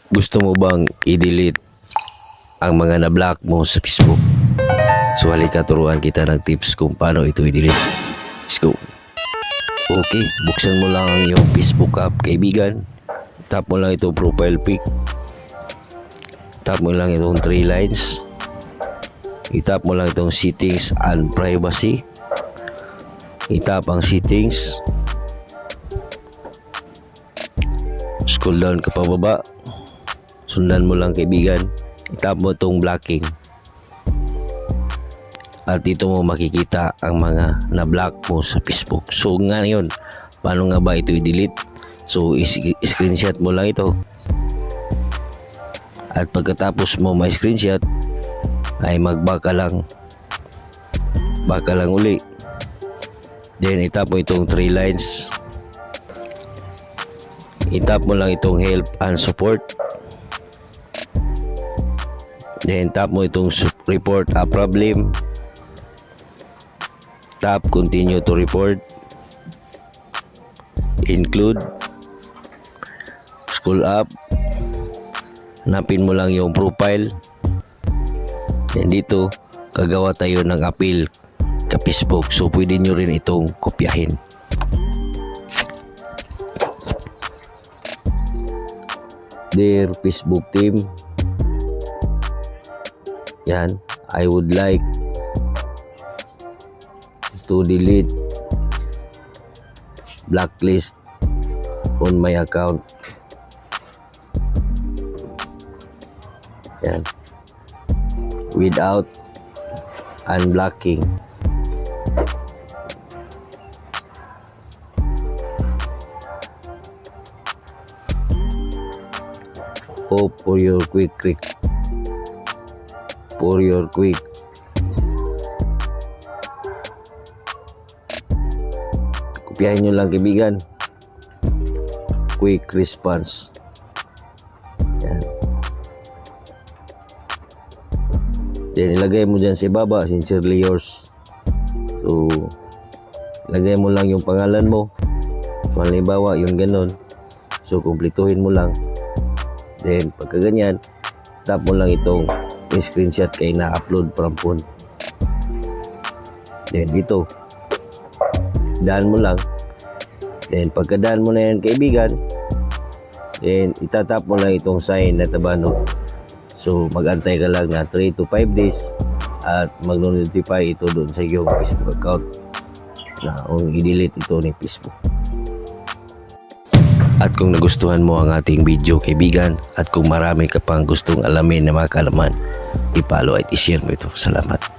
Gusto mo bang i-delete ang mga na-block mo sa Facebook? So halika turuan kita ng tips kung paano ito i-delete. Let's go. Okay, buksan mo lang ang iyong Facebook app, kaibigan. Tap mo lang itong profile pic. Tap mo lang itong 3 lines. I-tap mo lang itong settings and privacy. I-tap ang settings. Scroll down ka pababa. Sundan mo lang, kaibigan. I-tap mo itong blocking. At dito mo makikita ang mga na-block mo sa Facebook. So ngayon, paano nga ba ito i-delete? So screenshot mo lang ito. At pagkatapos mo ma-screenshot, ay mag-back ka lang. Back ka lang uli. Then i-tap mo itong 3 lines. I-tap mo lang itong help and support. Then tap mo itong report a problem. Tap continue to report. Include. Scroll up. Hanapin mo lang yung profile. Then dito, kagawa tayo ng appeal ka Facebook. So pwede nyo rin itong kopyahin. Dear Facebook team, yan, I would like to delete blacklist on my account. Yan, without unblocking. Hope for your quick kopyahin nyo lang, kaibigan. Quick response. Yan. Then ilagay mo dyan sa ibaba, sincerely yours. So ilagay mo lang yung pangalan mo. So halimbawa yung ganon. So kumpletuhin mo lang. Then pagka ganyan, tap mo lang itong screenshot kay na-upload from phone. Then dito, daan mo lang. Then pagkadaan mo na yan, kaibigan, then itatap mo lang itong sign na tabano. So magantay ka lang na 3 to 5 days at mag-notify ito doon sa iyong Facebook account na i-delete ito ni Facebook. At kung nagustuhan mo ang ating video, kaibigan, at kung marami ka pang gustong alamin na mga kaalaman, i-follow at i-share mo ito. Salamat.